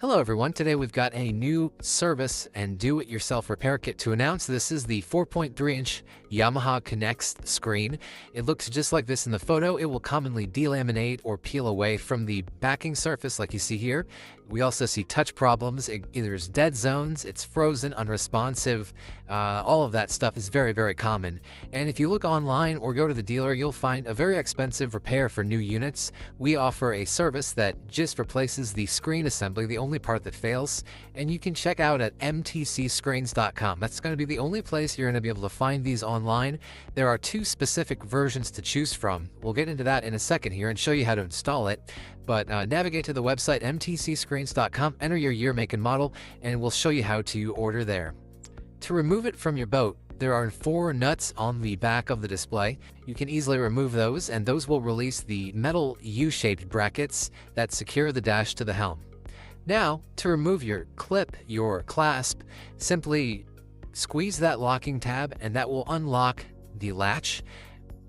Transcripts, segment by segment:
Hello everyone, today we've got a new service and do-it-yourself repair kit to announce. This is the 4.3-inch Yamaha Connext screen. It looks just like this in the photo. It will commonly delaminate or peel away from the backing surface like you see here. We also see touch problems. Either is dead zones, it's frozen, unresponsive. All of that stuff is very, very common. And if you look online or go to the dealer, you'll find a very expensive repair for new units. We offer a service that just replaces the screen assembly, the only part that fails, and you can check out at mtcscreens.com. That's going to be the only place you're going to be able to find these online. There are two specific versions to choose from. We'll get into that in a second here and show you how to install it. But navigate to the website mtcscreens.com, enter your year, make, and model, and we'll show you how to order there. To remove it from your boat, there are 4 nuts on the back of the display. You can easily remove those, and those will release the metal U-shaped brackets that secure the dash to the helm. Now, to remove your clip, your clasp, simply squeeze that locking tab and that will unlock the latch.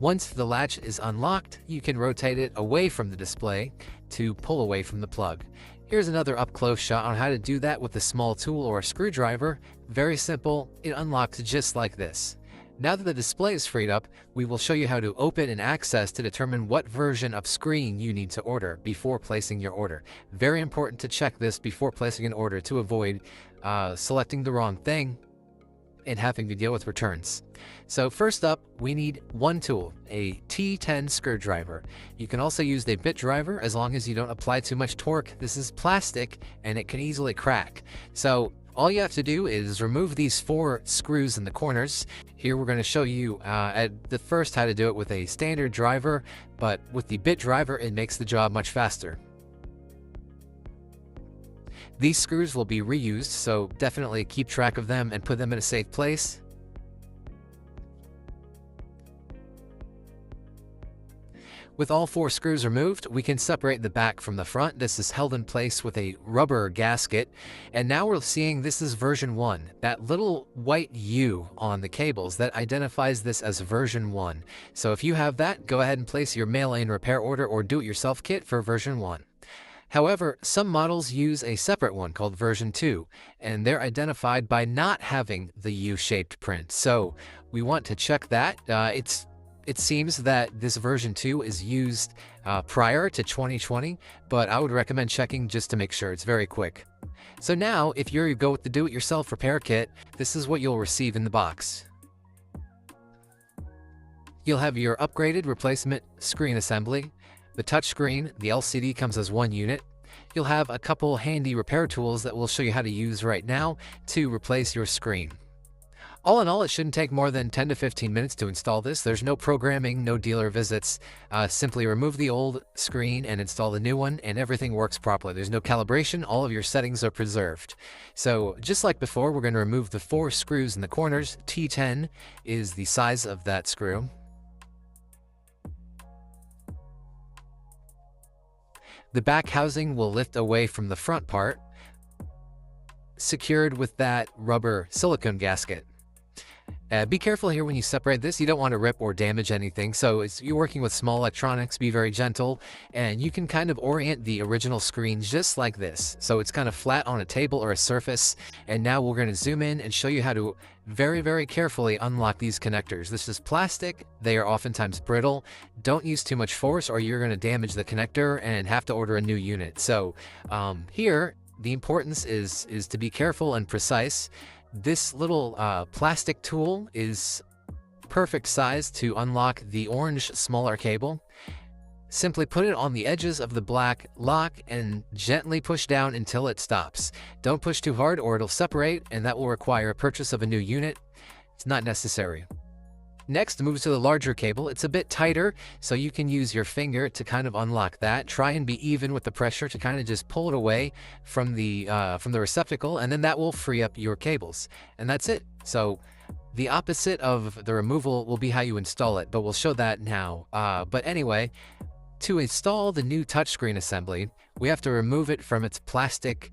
Once the latch is unlocked, you can rotate it away from the display to pull away from the plug. Here's another up-close shot on how to do that with a small tool or a screwdriver. Very simple, it unlocks just like this. Now that the display is freed up, we will show you how to open and access to determine what version of screen you need to order before placing your order. Very important to check this before placing an order to avoid selecting the wrong thing and having to deal with returns. So first up, we need one tool, a T10 screwdriver. You can also use a bit driver as long as you don't apply too much torque. This is plastic and it can easily crack. So all you have to do is remove these 4 screws in the corners. Here we're going to show you at the first how to do it with a standard driver, but with the bit driver it makes the job much faster. These screws will be reused, so definitely keep track of them and put them in a safe place. With all 4 screws removed, we can separate the back from the front. This is held in place with a rubber gasket. And now we're seeing this is version 1. That little white U on the cables, that identifies this as version 1. So if you have that, go ahead and place your mail-in repair order or do-it-yourself kit for version 1. However, some models use a separate one called version 2, and they're identified by not having the U-shaped print. So we want to check that. It seems that this version 2 is used prior to 2020, but I would recommend checking just to make sure. It's very quick. So now, if you go with the do-it-yourself repair kit, this is what you'll receive in the box. You'll have your upgraded replacement screen assembly. The touchscreen, the LCD comes as one unit. You'll have a couple handy repair tools that we'll show you how to use right now to replace your screen. All in all, it shouldn't take more than 10 to 15 minutes to install this. There's no programming, no dealer visits. Simply remove the old screen and install the new one, and everything works properly. There's no calibration. All of your settings are preserved. So just like before, we're going to remove the 4 screws in the corners. T10 is the size of that screw. The back housing will lift away from the front part, secured with that rubber silicone gasket. Be careful here when you separate this. You don't want to rip or damage anything. So you're working with small electronics, be very gentle, and you can kind of orient the original screen just like this. So it's kind of flat on a table or a surface. And now we're going to zoom in and show you how to very, very carefully unlock these connectors. This is plastic. They are oftentimes brittle. Don't use too much force or you're going to damage the connector and have to order a new unit. So here, the importance is to be careful and precise. This little plastic tool is perfect size to unlock the orange smaller cable. Simply put it on the edges of the black lock and gently push down until it stops. Don't push too hard or it'll separate, and that will require a purchase of a new unit. It's not necessary. Next, move to the larger cable. It's a bit tighter, so you can use your finger to kind of unlock that. Try and be even with the pressure to kind of just pull it away from the receptacle, and then that will free up your cables. And that's it. So the opposite of the removal will be how you install it, but we'll show that now. But anyway, to install the new touchscreen assembly, we have to remove it from its plastic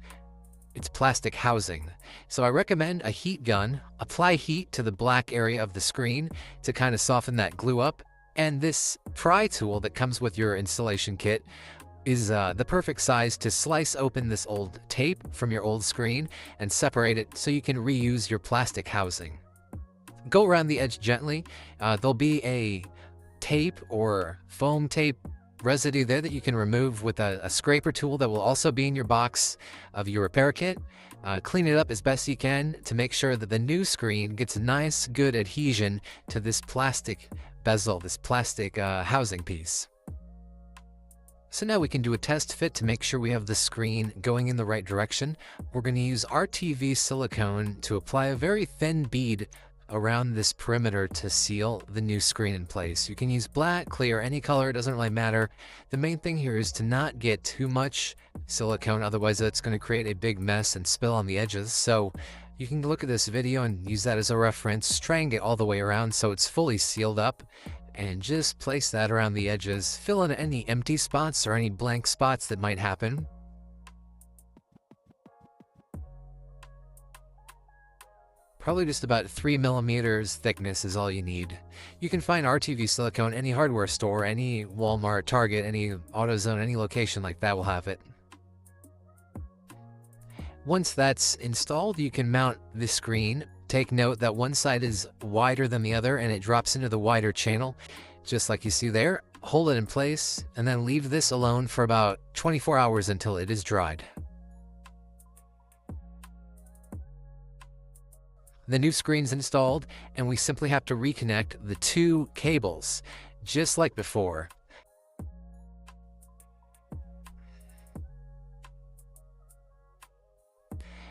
housing. So I recommend a heat gun. Apply heat to the black area of the screen to kind of soften that glue up. And this pry tool that comes with your installation kit is the perfect size to slice open this old tape from your old screen and separate it so you can reuse your plastic housing. Go around the edge gently. There'll be a tape or foam tape residue there that you can remove with a scraper tool that will also be in your box of your repair kit. Clean it up as best you can to make sure that the new screen gets nice, good adhesion to this plastic bezel, this plastic housing piece. So now we can do a test fit to make sure we have the screen going in the right direction. We're going to use RTV silicone to apply a very thin bead around this perimeter to seal the new screen in place. You can use black, clear, any color, it doesn't really matter. The main thing here is to not get too much silicone, otherwise it's going to create a big mess and spill on the edges. So you can look at this video and use that as a reference, try and get all the way around so it's fully sealed up, and just place that around the edges. Fill in any empty spots or any blank spots that might happen. Probably just about 3 millimeters thickness is all you need. You can find RTV silicone any hardware store, any Walmart, Target, any AutoZone, any location like that will have it. Once that's installed, you can mount the screen. Take note that one side is wider than the other and it drops into the wider channel, just like you see there. Hold it in place and then leave this alone for about 24 hours until it is dried. The new screen's installed, and we simply have to reconnect the two cables, just like before.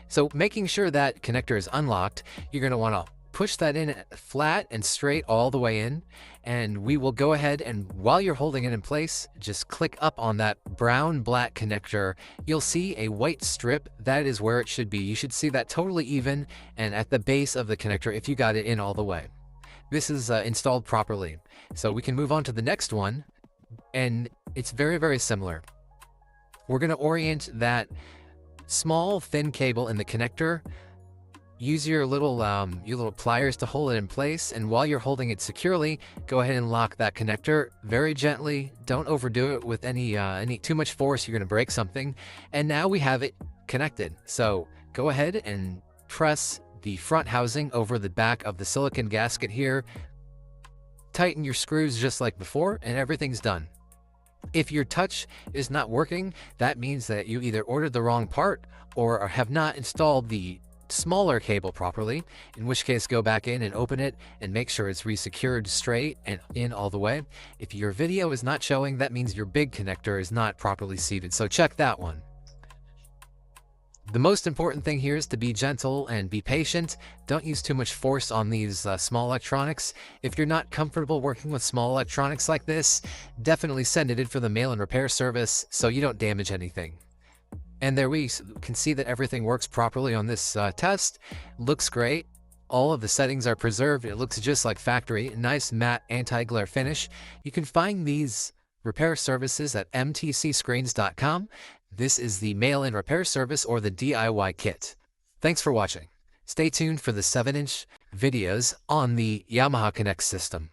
So making sure that connector is unlocked, you're going to want to push that in flat and straight all the way in, and we will go ahead and while you're holding it in place, just click up on that brown-black connector. You'll see a white strip. That is where it should be. You should see that totally even and at the base of the connector if you got it in all the way. This is installed properly. So we can move on to the next one, and it's very, very similar. We're going to orient that small, thin cable in the connector. Use your little pliers to hold it in place, and while you're holding it securely, go ahead and lock that connector very gently. Don't overdo it with any too much force. You're going to break something. And now we have it connected. So go ahead and press the front housing over the back of the silicone gasket here. Tighten your screws just like before, and everything's done. If your touch is not working, that means that you either ordered the wrong part or have not installed the smaller cable properly, in which case go back in and open it and make sure it's resecured straight and in all the way. If your video is not showing, that means your big connector is not properly seated, so check that one. The most important thing here is to be gentle and be patient. Don't use too much force on these small electronics. If you're not comfortable working with small electronics like this, definitely send it in for the mail and repair service so you don't damage anything. And there we can see that everything works properly on this test. Looks great. All of the settings are preserved. It looks just like factory. Nice matte anti-glare finish. You can find these repair services at mtcscreens.com. This is the mail-in repair service or the DIY kit. Thanks for watching. Stay tuned for the 7-inch videos on the Yamaha Connext system.